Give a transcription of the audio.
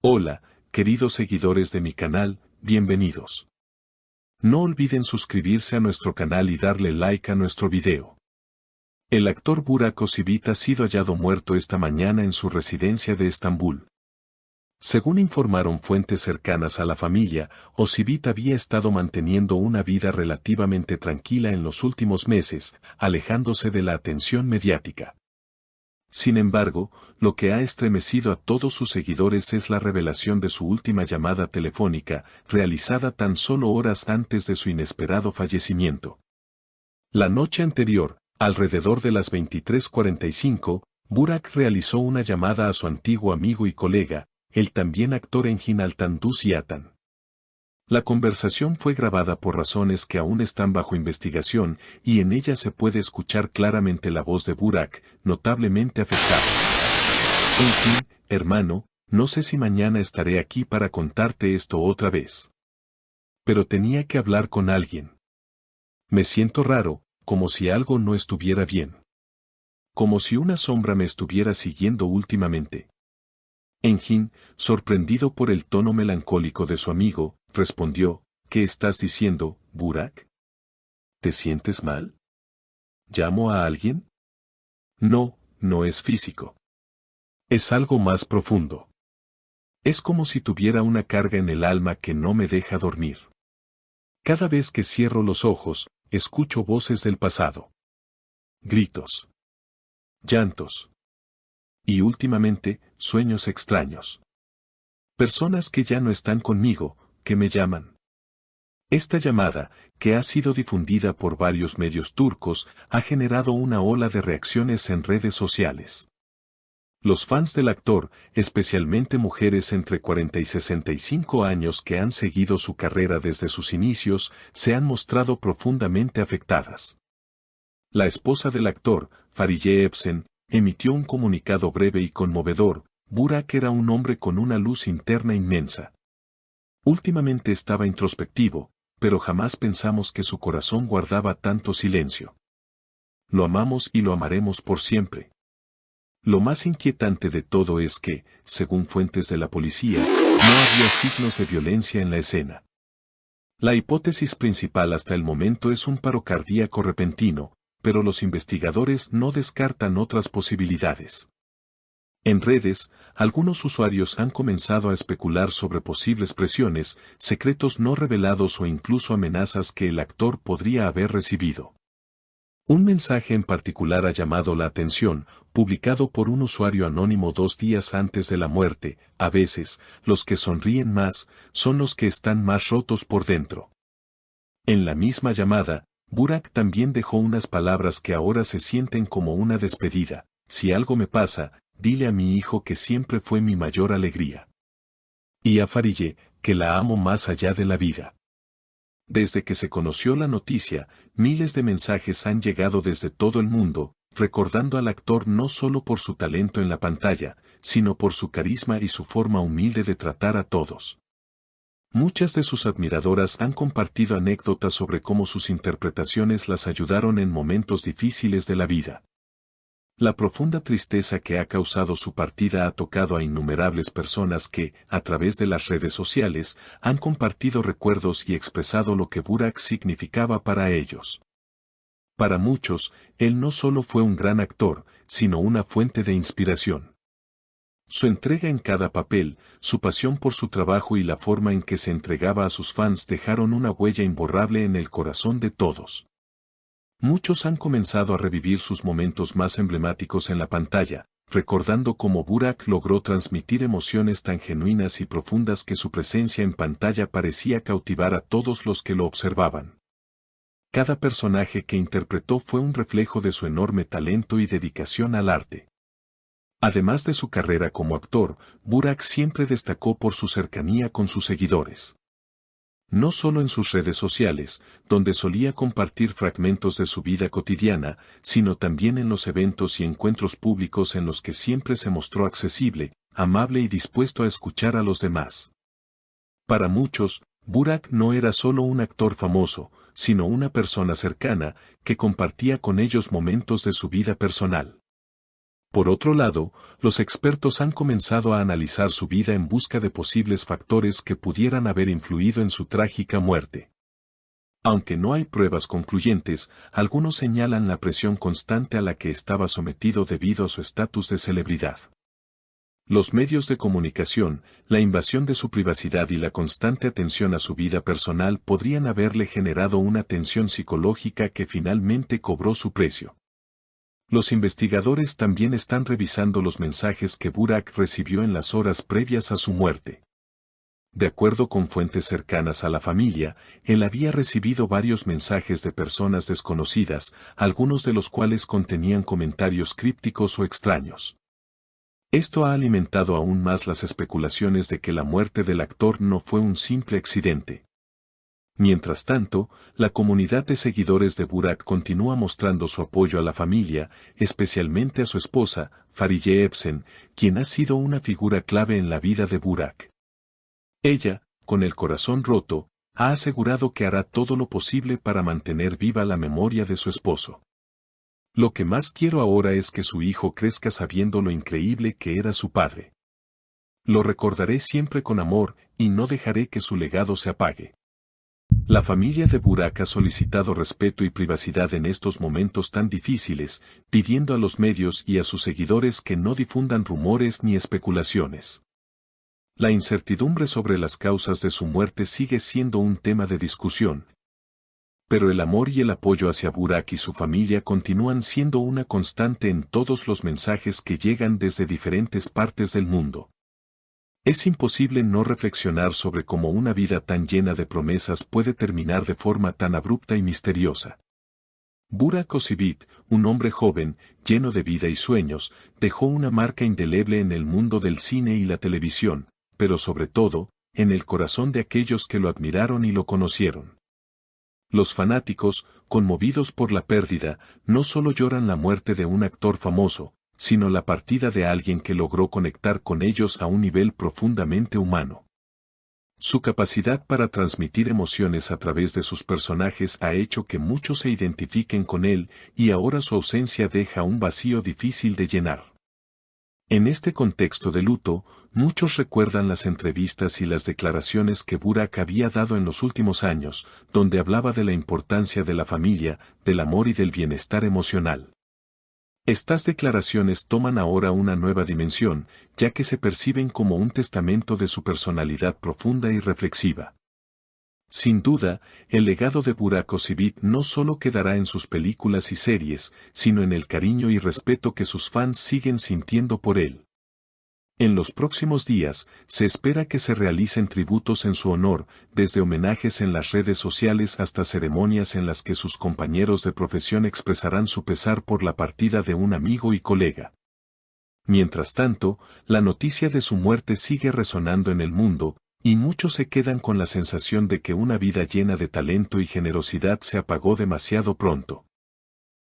Hola, queridos seguidores de mi canal, bienvenidos. No olviden suscribirse a nuestro canal y darle like a nuestro video. El actor Burak Özçivit ha sido hallado muerto esta mañana en su residencia de Estambul. Según informaron fuentes cercanas a la familia, Özçivit había estado manteniendo una vida relativamente tranquila en los últimos meses, alejándose de la atención mediática. Sin embargo, lo que ha estremecido a todos sus seguidores es la revelación de su última llamada telefónica, realizada tan solo horas antes de su inesperado fallecimiento. La noche anterior, alrededor de las 23:45, Burak realizó una llamada a su antiguo amigo y colega, el también actor Engin Altan Düz Yatan. La conversación fue grabada por razones que aún están bajo investigación, y en ella se puede escuchar claramente la voz de Burak, notablemente afectado. Engin, hermano, no sé si mañana estaré aquí para contarte esto otra vez. Pero tenía que hablar con alguien. Me siento raro, como si algo no estuviera bien. Como si una sombra me estuviera siguiendo últimamente. Engin, sorprendido por el tono melancólico de su amigo, respondió: ¿Qué estás diciendo, Burak? ¿Te sientes mal? ¿Llamo a alguien? No, no es físico. Es algo más profundo. Es como si tuviera una carga en el alma que no me deja dormir. Cada vez que cierro los ojos, escucho voces del pasado. Gritos. Llantos. Y últimamente, sueños extraños. Personas que ya no están conmigo, que me llaman. Esta llamada, que ha sido difundida por varios medios turcos, ha generado una ola de reacciones en redes sociales. Los fans del actor, especialmente mujeres entre 40 y 65 años que han seguido su carrera desde sus inicios, se han mostrado profundamente afectadas. La esposa del actor, Fariye Evcen, emitió un comunicado breve y conmovedor: Burak era un hombre con una luz interna inmensa. Últimamente estaba introspectivo, pero jamás pensamos que su corazón guardaba tanto silencio. Lo amamos y lo amaremos por siempre. Lo más inquietante de todo es que, según fuentes de la policía, no había signos de violencia en la escena. La hipótesis principal hasta el momento es un paro cardíaco repentino, pero los investigadores no descartan otras posibilidades. En redes, algunos usuarios han comenzado a especular sobre posibles presiones, secretos no revelados o incluso amenazas que el actor podría haber recibido. Un mensaje en particular ha llamado la atención, publicado por un usuario anónimo 2 días antes de la muerte: a veces, los que sonríen más, son los que están más rotos por dentro. En la misma llamada, Burak también dejó unas palabras que ahora se sienten como una despedida: si algo me pasa, dile a mi hijo que siempre fue mi mayor alegría. Y a Fariye, que la amo más allá de la vida. Desde que se conoció la noticia, miles de mensajes han llegado desde todo el mundo, recordando al actor no solo por su talento en la pantalla, sino por su carisma y su forma humilde de tratar a todos. Muchas de sus admiradoras han compartido anécdotas sobre cómo sus interpretaciones las ayudaron en momentos difíciles de la vida. La profunda tristeza que ha causado su partida ha tocado a innumerables personas que, a través de las redes sociales, han compartido recuerdos y expresado lo que Burak significaba para ellos. Para muchos, él no solo fue un gran actor, sino una fuente de inspiración. Su entrega en cada papel, su pasión por su trabajo y la forma en que se entregaba a sus fans dejaron una huella imborrable en el corazón de todos. Muchos han comenzado a revivir sus momentos más emblemáticos en la pantalla, recordando cómo Burak logró transmitir emociones tan genuinas y profundas que su presencia en pantalla parecía cautivar a todos los que lo observaban. Cada personaje que interpretó fue un reflejo de su enorme talento y dedicación al arte. Además de su carrera como actor, Burak siempre destacó por su cercanía con sus seguidores. No solo en sus redes sociales, donde solía compartir fragmentos de su vida cotidiana, sino también en los eventos y encuentros públicos en los que siempre se mostró accesible, amable y dispuesto a escuchar a los demás. Para muchos, Burak no era solo un actor famoso, sino una persona cercana, que compartía con ellos momentos de su vida personal. Por otro lado, los expertos han comenzado a analizar su vida en busca de posibles factores que pudieran haber influido en su trágica muerte. Aunque no hay pruebas concluyentes, algunos señalan la presión constante a la que estaba sometido debido a su estatus de celebridad. Los medios de comunicación, la invasión de su privacidad y la constante atención a su vida personal podrían haberle generado una tensión psicológica que finalmente cobró su precio. Los investigadores también están revisando los mensajes que Burak recibió en las horas previas a su muerte. De acuerdo con fuentes cercanas a la familia, él había recibido varios mensajes de personas desconocidas, algunos de los cuales contenían comentarios crípticos o extraños. Esto ha alimentado aún más las especulaciones de que la muerte del actor no fue un simple accidente. Mientras tanto, la comunidad de seguidores de Burak continúa mostrando su apoyo a la familia, especialmente a su esposa, Fariye Evcen, quien ha sido una figura clave en la vida de Burak. Ella, con el corazón roto, ha asegurado que hará todo lo posible para mantener viva la memoria de su esposo. Lo que más quiero ahora es que su hijo crezca sabiendo lo increíble que era su padre. Lo recordaré siempre con amor y no dejaré que su legado se apague. La familia de Burak ha solicitado respeto y privacidad en estos momentos tan difíciles, pidiendo a los medios y a sus seguidores que no difundan rumores ni especulaciones. La incertidumbre sobre las causas de su muerte sigue siendo un tema de discusión, pero el amor y el apoyo hacia Burak y su familia continúan siendo una constante en todos los mensajes que llegan desde diferentes partes del mundo. Es imposible no reflexionar sobre cómo una vida tan llena de promesas puede terminar de forma tan abrupta y misteriosa. Burak Özçivit, un hombre joven, lleno de vida y sueños, dejó una marca indeleble en el mundo del cine y la televisión, pero sobre todo, en el corazón de aquellos que lo admiraron y lo conocieron. Los fanáticos, conmovidos por la pérdida, no solo lloran la muerte de un actor famoso, sino la partida de alguien que logró conectar con ellos a un nivel profundamente humano. Su capacidad para transmitir emociones a través de sus personajes ha hecho que muchos se identifiquen con él, y ahora su ausencia deja un vacío difícil de llenar. En este contexto de luto, muchos recuerdan las entrevistas y las declaraciones que Burak había dado en los últimos años, donde hablaba de la importancia de la familia, del amor y del bienestar emocional. Estas declaraciones toman ahora una nueva dimensión, ya que se perciben como un testamento de su personalidad profunda y reflexiva. Sin duda, el legado de Burak Özçivit no solo quedará en sus películas y series, sino en el cariño y respeto que sus fans siguen sintiendo por él. En los próximos días, se espera que se realicen tributos en su honor, desde homenajes en las redes sociales hasta ceremonias en las que sus compañeros de profesión expresarán su pesar por la partida de un amigo y colega. Mientras tanto, la noticia de su muerte sigue resonando en el mundo, y muchos se quedan con la sensación de que una vida llena de talento y generosidad se apagó demasiado pronto.